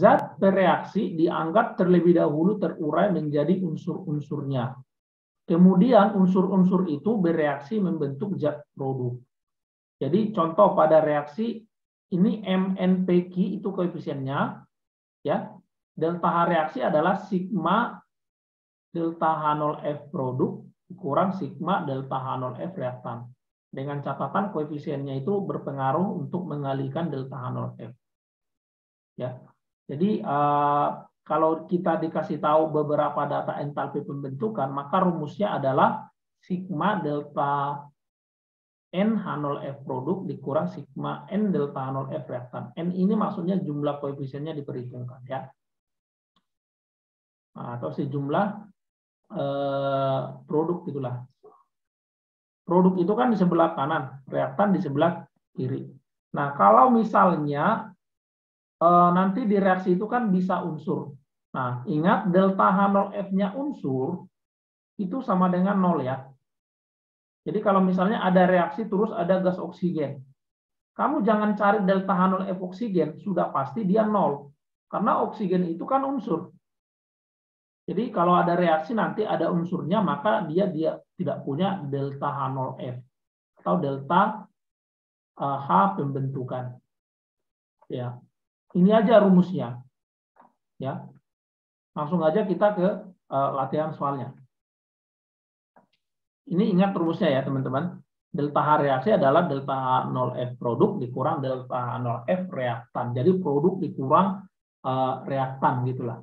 Zat bereaksi dianggap terlebih dahulu terurai menjadi unsur-unsurnya. Kemudian unsur-unsur itu bereaksi membentuk zat produk. Jadi contoh pada reaksi ini MNPQ itu koefisiennya, ya. Delta H reaksi adalah sigma delta H0F produk kurang sigma delta H0F reaktan. Dengan catatan koefisiennya itu berpengaruh untuk mengalihkan delta H0F. Ya. Jadi kalau kita dikasih tahu beberapa data entalpi pembentukan, maka rumusnya adalah sigma delta N H0F produk dikurang sigma N delta H0F reaktan. N ini maksudnya jumlah koefisiennya diperhitungkan, ya. Atau sejumlah produk itulah. Produk itu kan di sebelah kanan, reaktan di sebelah kiri. Nah, kalau misalnya nanti di reaksi itu kan bisa unsur. Nah, ingat delta H0F-nya unsur itu sama dengan 0, ya. Jadi kalau misalnya ada reaksi terus ada gas oksigen, kamu jangan cari delta H0F oksigen, sudah pasti dia 0. Karena oksigen itu kan unsur. Jadi kalau ada reaksi nanti ada unsurnya, maka dia tidak punya delta H0F atau delta H pembentukan. Ya, ini aja rumusnya. Ya, langsung aja kita ke latihan soalnya. Ini ingat rumusnya ya teman-teman. Delta H reaksi adalah delta H0F produk dikurang delta H0F reaktan. Jadi produk dikurang reaktan gitulah.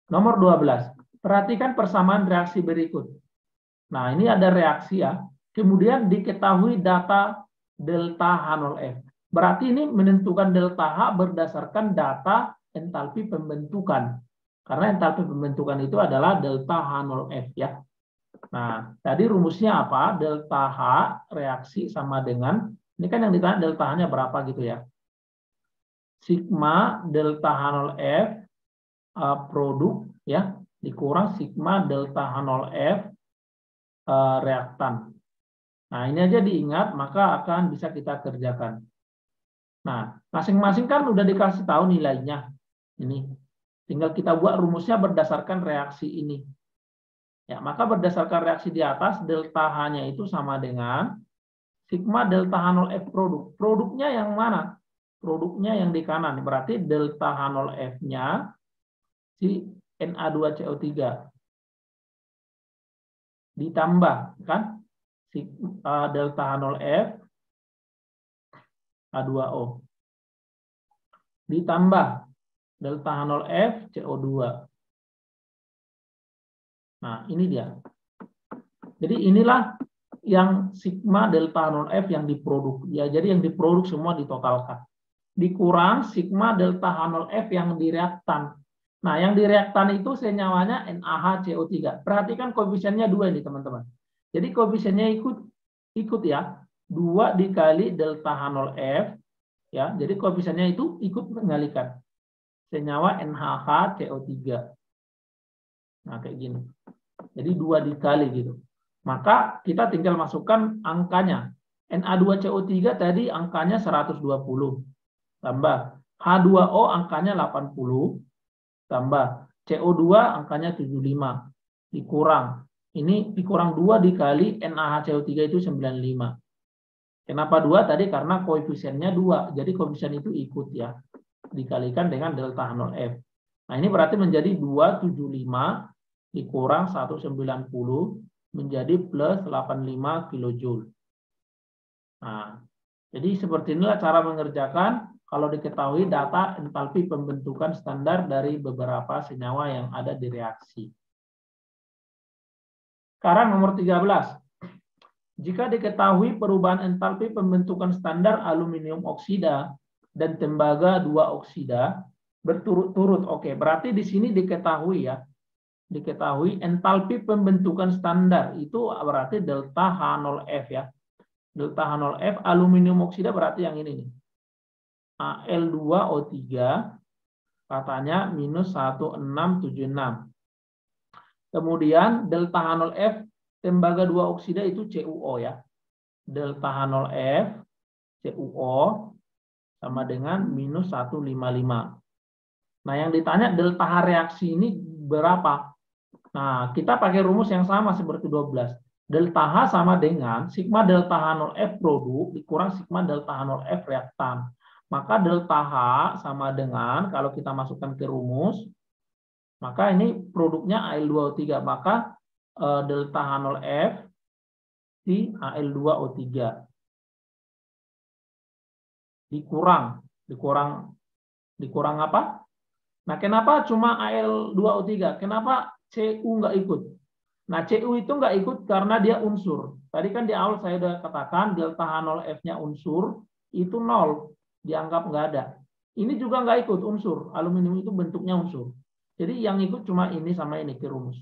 Nomor 12. Perhatikan persamaan reaksi berikut. Nah, ini ada reaksi ya. Kemudian diketahui data delta H0F. Berarti ini menentukan delta H berdasarkan data entalpi pembentukan. Karena entalpi pembentukan itu adalah delta H0F ya. Nah, tadi rumusnya apa? Delta H reaksi sama dengan, ini kan yang ditanya delta H-nya berapa gitu ya. Sigma delta H0F produk ya dikurang sigma delta H0F reaktan. Nah, ini aja diingat, maka akan bisa kita kerjakan. Nah, masing-masing kan udah dikasih tahu nilainya. Ini tinggal kita buat rumusnya berdasarkan reaksi ini. Ya, maka berdasarkan reaksi di atas, delta H-nya itu sama dengan sigma delta H0F produk. Produknya yang mana? Produknya yang di kanan. Berarti delta H0F-nya si Na2CO3 ditambah kan delta H0F H2O ditambah delta H0F CO2. Nah, ini dia. Jadi inilah yang sigma delta H0F yang diproduk. Ya, jadi yang diproduk semua ditotalkan. Dikurang sigma delta H0F yang direaktan. Nah, yang direaktan itu senyawanya NaHCO3. Perhatikan koefisiennya 2 ini, teman-teman. Jadi koefisiennya ikut ya. 2 dikali delta H0F. Ya, jadi koefisiennya itu ikut mengalihkan. Senyawa NaHCO3. Nah, kayak gini. Jadi 2 dikali gitu. Maka kita tinggal masukkan angkanya. Na2CO3 tadi angkanya 120. Tambah H2O angkanya 80. Tambah CO2 angkanya 75. Dikurang. Ini dikurang 2 dikali NaHCO3 itu 95. Kenapa 2? Tadi karena koefisiennya 2. Jadi koefisien itu ikut ya. Dikalikan dengan delta H0F. Nah, ini berarti menjadi 275 dikurang 190 menjadi plus 85 kJ. Nah, jadi seperti inilah cara mengerjakan kalau diketahui data entalpi pembentukan standar dari beberapa senyawa yang ada di reaksi. Sekarang nomor 13. Jika diketahui perubahan entalpi pembentukan standar aluminium oksida dan tembaga 2 oksida berturut-turut. Oke, berarti di sini diketahui ya. Diketahui entalpi pembentukan standar itu berarti delta H0F ya. Delta H0F aluminium oksida berarti yang ini nih. Al2O3 katanya minus 1676. Kemudian delta H0F tembaga 2 oksida itu CuO ya. Delta H0F CuO sama dengan minus 155. Nah, yang ditanya delta H reaksi ini berapa? Nah, kita pakai rumus yang sama seperti 12. Delta H sama dengan sigma delta H0F produk dikurang sigma delta H0F reaktan. Maka delta H sama dengan, kalau kita masukkan ke rumus, maka ini produknya Al2O3. Maka delta H0F di Al2O3. Dikurang apa? Nah, kenapa cuma Al2O3? Kenapa Cu nggak ikut? Nah, Cu itu nggak ikut karena dia unsur. Tadi kan di awal saya sudah katakan delta H0F-nya unsur itu 0, dianggap nggak ada. Ini juga nggak ikut unsur. Aluminium itu bentuknya unsur. Jadi yang ikut cuma ini sama ini ke rumus.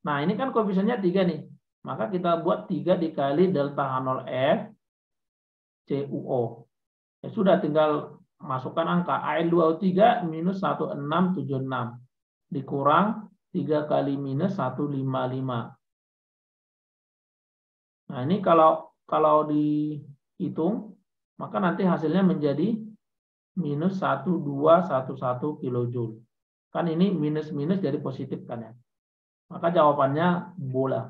Nah, ini kan koefisiennya 3 nih. Maka kita buat 3 dikali delta H0F CuO. Ya sudah, tinggal masukkan angka. Al2O3 minus 1676 dikurang 3 kali minus 155. Nah, ini kalau dihitung, maka nanti hasilnya menjadi minus 1211 kilojoule. Kan ini minus-minus jadi positif kan ya. Maka jawabannya bola.